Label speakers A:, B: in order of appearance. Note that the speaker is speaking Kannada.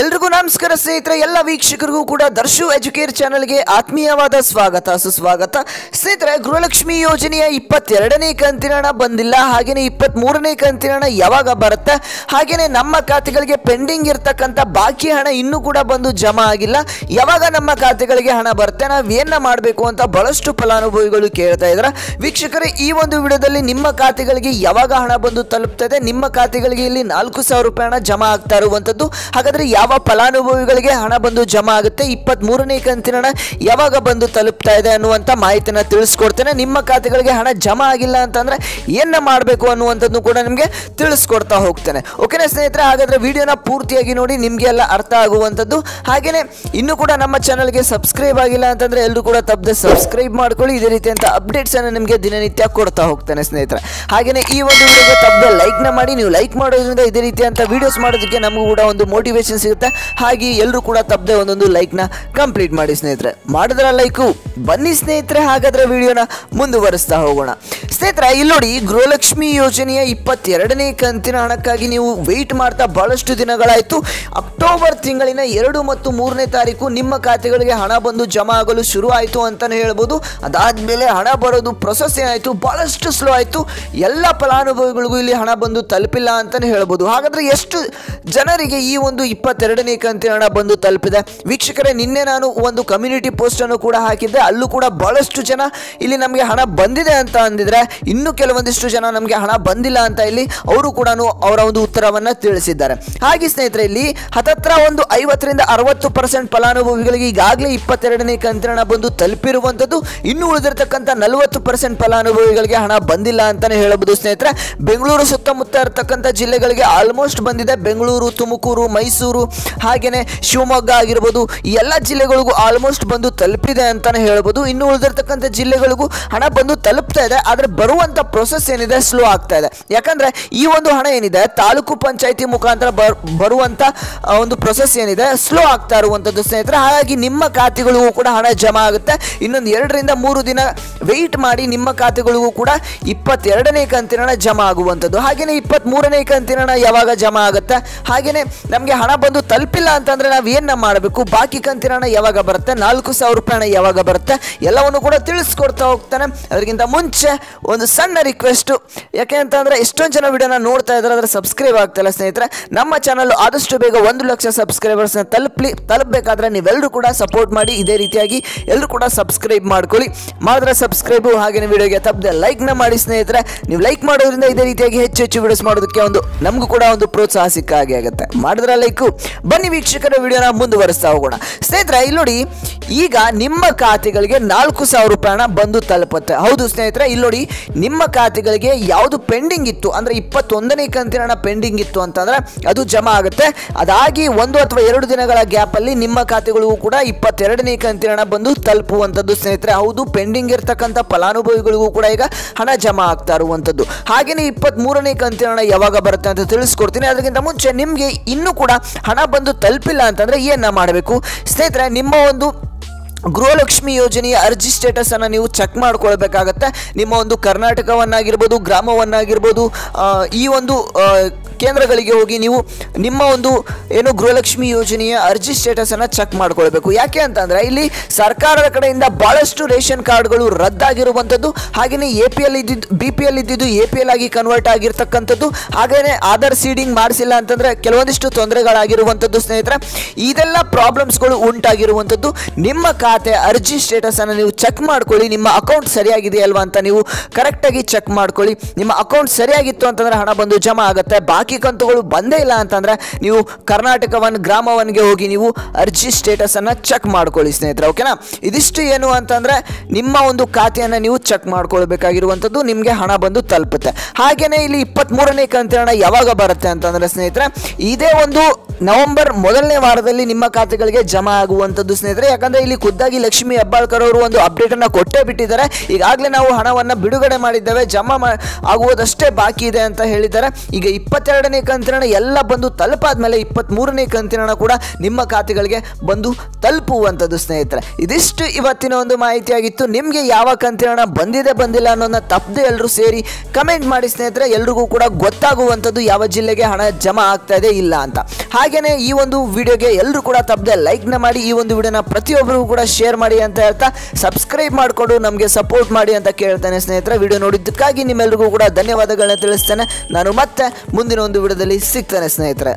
A: ಎಲ್ರಿಗೂ ನಮಸ್ಕಾರ ಸ್ನೇಹಿತರೆ, ಎಲ್ಲ ವೀಕ್ಷಕರಿಗೂ ಕೂಡ ದರ್ಶು ಎಜುಕೇರ್ ಚಾನಲ್ಗೆ ಆತ್ಮೀಯವಾದ ಸ್ವಾಗತ ಸುಸ್ವಾಗತ. ಸ್ನೇಹಿತರೆ, ಗೃಹಲಕ್ಷ್ಮಿ ಯೋಜನೆಯ 22ನೇ ಕಂತಿನ ಹಣ ಬಂದಿಲ್ಲ, ಹಾಗೆಯೇ 23ನೇ ಕಂತಿನ ಹಣ ಯಾವಾಗ ಬರುತ್ತೆ, ಹಾಗೆಯೇ ನಮ್ಮ ಖಾತೆಗಳಿಗೆ ಪೆಂಡಿಂಗ್ ಇರ್ತಕ್ಕಂಥ ಬಾಕಿ ಹಣ ಇನ್ನೂ ಕೂಡ ಬಂದು ಜಮಾ ಆಗಿಲ್ಲ, ಯಾವಾಗ ನಮ್ಮ ಖಾತೆಗಳಿಗೆ ಹಣ ಬರುತ್ತೆ, ನಾವೇನ ಮಾಡಬೇಕು ಅಂತ ಬಹಳಷ್ಟು ಫಲಾನುಭವಿಗಳು ಕೇಳ್ತಾ ಇದ್ದಾರೆ. ವೀಕ್ಷಕರೇ, ಈ ಒಂದು ವಿಡಿಯೋದಲ್ಲಿ ನಿಮ್ಮ ಖಾತೆಗಳಿಗೆ ಯಾವಾಗ ಹಣ ಬಂದು ತಲುಪ್ತದೆ, ನಿಮ್ಮ ಖಾತೆಗಳಿಗೆ ಇಲ್ಲಿ 4,000 ರೂಪಾಯಿ ಹಣ ಜಮಾ ಆಗ್ತಾ ಇರುವಂಥದ್ದು. ಹಾಗಾದರೆ ಯಾವ ಫಲಾನುಭವಿಗಳಿಗೆ ಹಣ ಬಂದು ಜಮಾ ಆಗುತ್ತೆ, 23ನೇ ಕಂತಿನ ಹಣ ಯಾವಾಗ ಬಂದು ತಲುಪ್ತಾ ಇದೆ ಅನ್ನುವಂಥ ಮಾಹಿತಿನ ತಿಳಿಸ್ಕೊಡ್ತೇನೆ. ನಿಮ್ಮ ಖಾತೆಗಳಿಗೆ ಹಣ ಜಮಾ ಆಗಿಲ್ಲ ಅಂತಂದ್ರೆ ಏನ ಮಾಡಬೇಕು ಅನ್ನುವಂಥದ್ದು ಕೂಡ ನಿಮಗೆ ತಿಳಿಸ್ಕೊಡ್ತಾ ಹೋಗ್ತೇನೆ. ಓಕೆನಾ ಸ್ನೇಹಿತರೆ, ಹಾಗಾದ್ರೆ ವಿಡಿಯೋನ ಪೂರ್ತಿಯಾಗಿ ನೋಡಿ, ನಿಮಗೆ ಎಲ್ಲ ಅರ್ಥ ಆಗುವಂಥದ್ದು. ಹಾಗೆಯೇ ಇನ್ನೂ ಕೂಡ ನಮ್ಮ ಚಾನಲ್ಗೆ ಸಬ್ಸ್ಕ್ರೈಬ್ ಆಗಿಲ್ಲ ಅಂತಂದ್ರೆ ಎಲ್ಲರೂ ಕೂಡ ತಪ್ಪದೆ ಸಬ್ಸ್ಕ್ರೈಬ್ ಮಾಡ್ಕೊಳ್ಳಿ. ಇದೇ ರೀತಿಯಂತ ಅಪ್ಡೇಟ್ಸ್ ಅನ್ನು ನಿಮಗೆ ದಿನನಿತ್ಯ ಕೊಡ್ತಾ ಹೋಗ್ತೇನೆ ಸ್ನೇಹಿತರೆ. ಹಾಗೆಯೇ ಈ ಒಂದು ವಿಡಿಯೋಗೆ ತಪ್ಪದೆ ಲೈಕ್ನ ಮಾಡಿ. ನೀವು ಲೈಕ್ ಮಾಡೋದ್ರಿಂದ ಇದೇ ರೀತಿಯಂತ ವಿಡಿಯೋಸ್ ಮಾಡೋದಕ್ಕೆ ನಮಗೂ ಕೂಡ ಒಂದು ಮೋಟಿವೇಶನ್ ಸಿಗುತ್ತೆ. ಹಾಗೆ ಎಲ್ಲರೂ ಕೂಡ ತಪ್ಪದೆ ಒಂದೊಂದು ಲೈಕ್ನ ಕಂಪ್ಲೀಟ್ ಮಾಡಿ ಸ್ನೇಹಿತರೆ. ಮಾಡಿದ್ರ ಲೈಕು ಬನ್ನಿ ಸ್ನೇಹಿತರೆ. ಹಾಗಾದ್ರೆ ವಿಡಿಯೋನ ಮುಂದುವರಿಸ್ತಾ ಹೋಗೋಣ. ಸ್ನೇಹಿತರೆ, ಇಲ್ಲಿ ನೋಡಿ, ಗೃಹಲಕ್ಷ್ಮಿ ಯೋಜನೆಯ 22ನೇ ಕಂತಿನ ಹಣಕ್ಕಾಗಿ ನೀವು ವೆಯ್ಟ್ ಮಾಡ್ತಾ ಬಹಳಷ್ಟು ದಿನಗಳಾಯಿತು. ಅಕ್ಟೋಬರ್ ತಿಂಗಳಿನ 2 ಮತ್ತು 3ನೇ ತಾರೀಕು ನಿಮ್ಮ ಖಾತೆಗಳಿಗೆ ಹಣ ಬಂದು ಜಮಾ ಆಗಲು ಶುರು ಆಯಿತು ಅಂತಾನೆ ಹೇಳ್ಬೋದು. ಅದಾದ್ಮೇಲೆ ಹಣ ಬರೋದು ಪ್ರೊಸೆಸ್ ಏನಾಯಿತು, ಬಹಳಷ್ಟು ಸ್ಲೋ ಆಯಿತು. ಎಲ್ಲ ಫಲಾನುಭವಿಗಳಿಗೂ ಇಲ್ಲಿ ಹಣ ಬಂದು ತಲುಪಿಲ್ಲ ಅಂತಾನೆ ಹೇಳ್ಬೋದು. ಹಾಗಾದ್ರೆ ಎಷ್ಟು ಜನರಿಗೆ ಈ ಒಂದು 22ನೇ ಕಂತಿನ ಹಣ ಬಂದು ತಲುಪಿದೆ? ವೀಕ್ಷಕರೇ, ನಿನ್ನೆ ನಾನು ಒಂದು ಕಮ್ಯುನಿಟಿ ಪೋಸ್ಟ್ ಅನ್ನು ಕೂಡ ಹಾಕಿದ್ದೆ. ಅಲ್ಲೂ ಕೂಡ ಬಹಳಷ್ಟು ಜನ ಇಲ್ಲಿ ನಮಗೆ ಹಣ ಬಂದಿದೆ ಅಂತ ಅಂದಿದ್ರೆ, ಇನ್ನು ಕೆಲವೊಂದಿಷ್ಟು ಜನ ನಮಗೆ ಹಣ ಬಂದಿಲ್ಲ ಅಂತ ಇಲ್ಲಿ ಅವರು ಕೂಡ ಅವರ ಒಂದು ಉತ್ತರವನ್ನ ತಿಳಿಸಿದ್ದಾರೆ. ಹಾಗೆ ಸ್ನೇಹಿತರೆ, ಇಲ್ಲಿ ಹತ್ತತ್ರ ಒಂದು 50ರಿಂದ 60% ಫಲಾನುಭವಿಗಳಿಗೆ ಈಗಾಗಲೇ 22ನೇ ಕಂತಿನ ಹಣ ಬಂದು ತಲುಪಿರುವಂಥದ್ದು. ಇನ್ನು ಉಳಿದಿರ್ತಕ್ಕಂಥ 40% ಫಲಾನುಭವಿಗಳಿಗೆ ಹಣ ಬಂದಿಲ್ಲ ಅಂತಾನೆ ಹೇಳಬಹುದು ಸ್ನೇಹಿತರೆ. ಬೆಂಗಳೂರು ಸುತ್ತಮುತ್ತ ಇರತಕ್ಕಂಥ ಜಿಲ್ಲೆಗಳಿಗೆ ಆಲ್ಮೋಸ್ಟ್ ಬಂದಿದೆ. ಬೆಂಗಳೂರು, ತುಮಕೂರು, ಮೈಸೂರು, ಹಾಗೇನೆ ಶಿವಮೊಗ್ಗ ಆಗಿರ್ಬೋದು, ಈ ಎಲ್ಲ ಜಿಲ್ಲೆಗಳಿಗೂ ಆಲ್ಮೋಸ್ಟ್ ಬಂದು ತಲುಪಿದೆ ಅಂತಾನೆ ಹೇಳ್ಬೋದು. ಇನ್ನು ಉಳಿದಿರ್ತಕ್ಕಂಥ ಜಿಲ್ಲೆಗಳಿಗೂ ಹಣ ಬಂದು ತಲುಪ್ತಾ ಇದೆ. ಆದರೆ ಬರುವಂತ ಪ್ರೊಸೆಸ್ ಏನಿದೆ ಸ್ಲೋ ಆಗ್ತಾ ಇದೆ. ಯಾಕಂದ್ರೆ ಈ ಒಂದು ಹಣ ಏನಿದೆ ತಾಲೂಕು ಪಂಚಾಯತಿ ಮುಖಾಂತರ ಬರುವಂತ ಒಂದು ಪ್ರೊಸೆಸ್ ಏನಿದೆ ಸ್ಲೋ ಆಗ್ತಾ ಇರುವಂತದ್ದು ಸ್ನೇಹಿತರೆ. ಹಾಗಾಗಿ ನಿಮ್ಮ ಖಾತೆಗಳಿಗೂ ಕೂಡ ಹಣ ಜಮಾ ಆಗುತ್ತೆ. ಇನ್ನೊಂದು 2 ರಿಂದ 3 ದಿನ ವೆಯ್ಟ್ ಮಾಡಿ, ನಿಮ್ಮ ಖಾತೆಗಳಿಗೂ ಕೂಡ 22ನೇ ಕಂತಿನ ಹಣ ಜಮಾ ಆಗುವಂಥದ್ದು. ಹಾಗೇನೆ 23ನೇ ಕಂತಿನ ಹಣ ಯಾವಾಗ ಜಮಾ ಆಗುತ್ತೆ, ಹಾಗೇನೆ ನಮಗೆ ಹಣ ಬಂದು ತಲುಪಿಲ್ಲ ಅಂತಂದ್ರೆ ನಾವು ಏನ ಮಾಡಬೇಕು, ಬಾಕಿ ಕಂತಿನ ಹಣ ಯಾವಾಗ ಬರುತ್ತೆ, 4,000 ರೂಪಾಯಿ ಹಣ ಯಾವಾಗ ಬರುತ್ತೆ, ಎಲ್ಲವನ್ನು ಕೂಡ ತಿಳಿಸ್ಕೊಡ್ತಾ ಹೋಗ್ತಾನೆ. ಅದಕ್ಕಿಂತ ಮುಂಚೆ ಒಂದು ಸಣ್ಣ ರಿಕ್ವೆಸ್ಟ್, ಯಾಕೆ ಅಂತಂದ್ರೆ ಎಷ್ಟೊಂದು ಜನ ವಿಡಿಯೋನ ನೋಡ್ತಾ ಇದ್ದಾರೆ, ಆದರೆ ಸಬ್ಸ್ಕ್ರೈಬ್ ಆಗ್ತಿಲ್ಲ ಸ್ನೇಹಿತರೆ. ನಮ್ಮ ಚಾನಲ್ ಆದಷ್ಟು ಬೇಗ 1 ಲಕ್ಷ ಸಬ್ಸ್ಕ್ರೈಬರ್ಸ್ನ ತಲುಪಬೇಕಾದ್ರೆ ನೀವೆಲ್ಲರೂ ಕೂಡ ಸಪೋರ್ಟ್ ಮಾಡಿ. ಇದೇ ರೀತಿಯಾಗಿ ಎಲ್ಲರೂ ಕೂಡ ಸಬ್ಸ್ಕ್ರೈಬ್ ಮಾಡ್ಕೊಳ್ಳಿ. ಮಾಡಿದ್ರೆ ಸಬ್ಸ್ಕ್ರೈಬ್, ಹಾಗೆ ವಿಡಿಯೋಗೆ ತಪ್ಪದೆ ಲೈಕ್ನ ಮಾಡಿ ಸ್ನೇಹಿತರೆ. ನೀವು ಲೈಕ್ ಮಾಡೋದ್ರಿಂದ ಇದೇ ರೀತಿಯಾಗಿ ಹೆಚ್ಚು ವಿಡಿಯೋಸ್ ಮಾಡೋದಕ್ಕೆ ನಮಗೂ ಕೂಡ ಒಂದು ಪ್ರೋತ್ಸಾಹ ಸಿಕ್ಕ ಹಾಗೆ ಆಗುತ್ತೆ. ಮಾಡಿದ್ರೆ ಲೈಕು. ಬನ್ನಿ ವೀಕ್ಷಕರ, ವಿಡಿಯೋನ ಮುಂದುವರಿಸ್ತಾ ಹೋಗೋಣ. ಸ್ನೇಹಿತರೆ, ಇಲ್ಲಿ ನೋಡಿ, ಈಗ ನಿಮ್ಮ ಖಾತೆಗಳಿಗೆ 4,000 ರೂಪಾಯಿ ಹಣ ಬಂದು ತಲುಪುತ್ತೆ. ಹೌದು ಸ್ನೇಹಿತರೆ, ಇಲ್ಲಿ ನೋಡಿ, ನಿಮ್ಮ ಖಾತೆಗಳಿಗೆ ಯಾವುದು ಪೆಂಡಿಂಗ್ ಇತ್ತು ಅಂದ್ರೆ 21ನೇ ಕಂತಿನ ಹಣ ಪೆಂಡಿಂಗ್ ಇತ್ತು ಅಂತಂದ್ರೆ ಅದು ಜಮಾ ಆಗುತ್ತೆ. ಅದಾಗಿ 1 ಅಥವಾ 2 ದಿನಗಳ ಗ್ಯಾಪ್ ಅಲ್ಲಿ ನಿಮ್ಮ ಖಾತೆಗಳಿಗೂ ಕೂಡ 22ನೇ ಕಂತಿನ ಹಣ ಬಂದು ತಲುಪುವಂಥದ್ದು ಸ್ನೇಹಿತರೆ. ಹೌದು, ಪೆಂಡಿಂಗ್ ಇರ್ತಕ್ಕಂಥ ಫಲಾನುಭವಿಗಳಿಗೂ ಕೂಡ ಈಗ ಹಣ ಜಮಾ ಆಗ್ತಾ ಇರುವಂಥದ್ದು. ಹಾಗೆಯೇ 23ನೇ ಕಂತಿನ ಹಣ ಯಾವಾಗ ಬರುತ್ತೆ ಅಂತ ತಿಳಿಸ್ಕೊಡ್ತೀನಿ. ಅದಕ್ಕಿಂತ ಮುಂಚೆ ನಿಮಗೆ ಇನ್ನೂ ಕೂಡ ಹಣ ಬಂದು ತಲುಪಿಲ್ಲ ಅಂತಂದ್ರೆ ಏನ ಮಾಡಬೇಕು ಸ್ನೇಹಿತರೆ, ನಿಮ್ಮ ಒಂದು ಗೃಹಲಕ್ಷ್ಮಿ ಯೋಜನೆಯ ಅರ್ಜಿ ಸ್ಟೇಟಸ್ ಅನ್ನು ನೀವು ಚೆಕ್ ಮಾಡ್ಕೊಳ್ಬೇಕಾಗತ್ತೆ. ನಿಮ್ಮ ಒಂದು ಕರ್ನಾಟಕವನ್ನಾಗಿರ್ಬೋದು, ಗ್ರಾಮವನ್ನಾಗಿರ್ಬೋದು, ಈ ಒಂದು ಕೇಂದ್ರಗಳಿಗೆ ಹೋಗಿ ನೀವು ನಿಮ್ಮ ಒಂದು ಏನು ಗೃಹಲಕ್ಷ್ಮಿ ಯೋಜನೆಯ ಅರ್ಜಿ ಸ್ಟೇಟಸ್ ಅನ್ನು ಚೆಕ್ ಮಾಡ್ಕೊಳ್ಬೇಕು. ಯಾಕೆ ಅಂತಂದ್ರೆ ಇಲ್ಲಿ ಸರ್ಕಾರದ ಕಡೆಯಿಂದ ಬಹಳಷ್ಟು ರೇಷನ್ ಕಾರ್ಡ್ಗಳು ರದ್ದಾಗಿರುವಂಥದ್ದು, ಹಾಗೆಯೇ APL ಇದ್ದಿದ್ದು BPL ಇದ್ದಿದ್ದು APL ಆಗಿ ಕನ್ವರ್ಟ್ ಆಗಿರ್ತಕ್ಕಂಥದ್ದು, ಹಾಗೆಯೇ ಆಧಾರ್ ಸೀಡಿಂಗ್ ಮಾಡಿಸಿಲ್ಲ ಅಂತಂದ್ರೆ ಕೆಲವೊಂದಿಷ್ಟು ತೊಂದರೆಗಳಾಗಿರುವಂಥದ್ದು ಸ್ನೇಹಿತರೆ. ಇದೆಲ್ಲ ಪ್ರಾಬ್ಲಮ್ಸ್ಗಳು ಉಂಟಾಗಿರುವಂಥದ್ದು. ನಿಮ್ಮ ಖಾತೆ ಅರ್ಜಿ ಸ್ಟೇಟಸ್ ಅನ್ನು ನೀವು ಚೆಕ್ ಮಾಡ್ಕೊಳ್ಳಿ. ನಿಮ್ಮ ಅಕೌಂಟ್ ಸರಿಯಾಗಿದೆಯಲ್ವಾ ಅಂತ ನೀವು ಕರೆಕ್ಟಾಗಿ ಚೆಕ್ ಮಾಡ್ಕೊಳ್ಳಿ. ನಿಮ್ಮ ಅಕೌಂಟ್ ಸರಿಯಾಗಿತ್ತು ಅಂತಂದ್ರೆ ಹಣ ಬಂದು ಜಮಾ ಆಗುತ್ತೆ. ಬಾಕಿ ಕಂತುಗಳು ಬಂದೇ ಇಲ್ಲ ಅಂತಂದ್ರೆ ನೀವು ಕರ್ನಾಟಕವನ್ ಗ್ರಾಮವನ್ಗೆ ಹೋಗಿ ನೀವು ಅರ್ಜಿ ಸ್ಟೇಟಸ್ ಅನ್ನ ಚೆಕ್ ಮಾಡ್ಕೊಳ್ಳಿ ಸ್ನೇಹಿತರೆ. ಓಕೆನಾ? ಇದಿಷ್ಟು ಏನು ಅಂತಂದ್ರೆ ನಿಮ್ಮ ಒಂದು ಖಾತೆಯನ್ನ ನೀವು ಚೆಕ್ ಮಾಡ್ಕೊಳ್ಬೇಕಾಗಿರುವಂಥದ್ದು. ನಿಮಗೆ ಹಣ ಬಂದು ತಲುಪುತ್ತೆ. ಹಾಗೇನೆ ಇಲ್ಲಿ 23ನೇ ಕಂತಿನ ಹಣ ಯಾವಾಗ ಬರುತ್ತೆ ಅಂತಂದ್ರೆ ಸ್ನೇಹಿತರೆ, ಇದೇ ಒಂದು ನವೆಂಬರ್ 1ನೇ ವಾರದಲ್ಲಿ ನಿಮ್ಮ ಖಾತೆಗಳಿಗೆ ಜಮಾ ಆಗುವಂಥದ್ದು ಸ್ನೇಹಿತರೆ. ಯಾಕಂದ್ರೆ ಇಲ್ಲಿ ಖುದ್ದಾಗಿ ಖುದ್ದಾಗಿ ಲಕ್ಷ್ಮಿ ಹೆಬ್ಬಾಳ್ಕರ್ ಅವರು ಒಂದು ಅಪ್ಡೇಟನ್ನು ಕೊಟ್ಟೇ ಬಿಟ್ಟಿದ್ದಾರೆ. ಈಗಾಗಲೇ ನಾವು ಹಣವನ್ನು ಬಿಡುಗಡೆ ಮಾಡಿದ್ದೇವೆ, ಜಮಾ ಆಗುವುದಷ್ಟೇ ಬಾಕಿ ಇದೆ ಅಂತ ಹೇಳಿದ್ದಾರೆ. ಈಗ 22ನೇ ಕಂತಿನ ಹಣ ಎಲ್ಲ ಬಂದು ತಲುಪಾದ್ಮೇಲೆ 23ನೇ ಕಂತಿನ ಹಣ ಕೂಡ ನಿಮ್ಮ ಖಾತೆಗಳಿಗೆ ಬಂದು ತಲುಪುವಂಥದ್ದು ಸ್ನೇಹಿತರೆ. ಇದಿಷ್ಟು ಇವತ್ತಿನ ಒಂದು ಮಾಹಿತಿಯಾಗಿತ್ತು. ನಿಮಗೆ ಯಾವ ಕಂತಿನ ಹಣ ಬಂದಿದೆ ಬಂದಿಲ್ಲ ಅನ್ನೋದನ್ನ ತಪ್ಪದೆ ಎಲ್ಲರೂ ಸೇರಿ ಕಮೆಂಟ್ ಮಾಡಿ ಸ್ನೇಹಿತರೆ. ಎಲ್ರಿಗೂ ಕೂಡ ಗೊತ್ತಾಗುವಂಥದ್ದು ಯಾವ ಜಿಲ್ಲೆಗೆ ಹಣ ಜಮಾ ಆಗ್ತಾ ಇದೆ ಇಲ್ಲ ಅಂತ. ಹಾಗೆಯೇ ಈ ಒಂದು ವಿಡಿಯೋಗೆ ಎಲ್ಲರೂ ಕೂಡ ತಪ್ಪದೆ ಲೈಕ್ನ ಮಾಡಿ, ಈ ಒಂದು ವಿಡಿಯೋನ ಪ್ರತಿಯೊಬ್ಬರಿಗೂ ಕೂಡ ಶೇರ್ ಮಾಡಿ ಅಂತ ಹೇಳ್ತಾ ಸಬ್ಸ್ಕ್ರೈಬ್ ಮಾಡಿಕೊಂಡು ನಮಗೆ ಸಪೋರ್ಟ್ ಮಾಡಿ ಅಂತ ಕೇಳ್ತಾನೆ ಸ್ನೇಹಿತರೆ. ವಿಡಿಯೋ ನೋಡಿದ್ದಕ್ಕಾಗಿ ನಿಮ್ಮೆಲ್ಲರಿಗೂ ಕೂಡ ಧನ್ಯವಾದಗಳನ್ನ ತಿಳಿಸ್ತೇನೆ. ನಾನು ಮತ್ತೆ ಮುಂದಿನ ಒಂದು ವಿಡಿಯೋದಲ್ಲಿ ಸಿಗ್ತೇನೆ ಸ್ನೇಹಿತರೆ.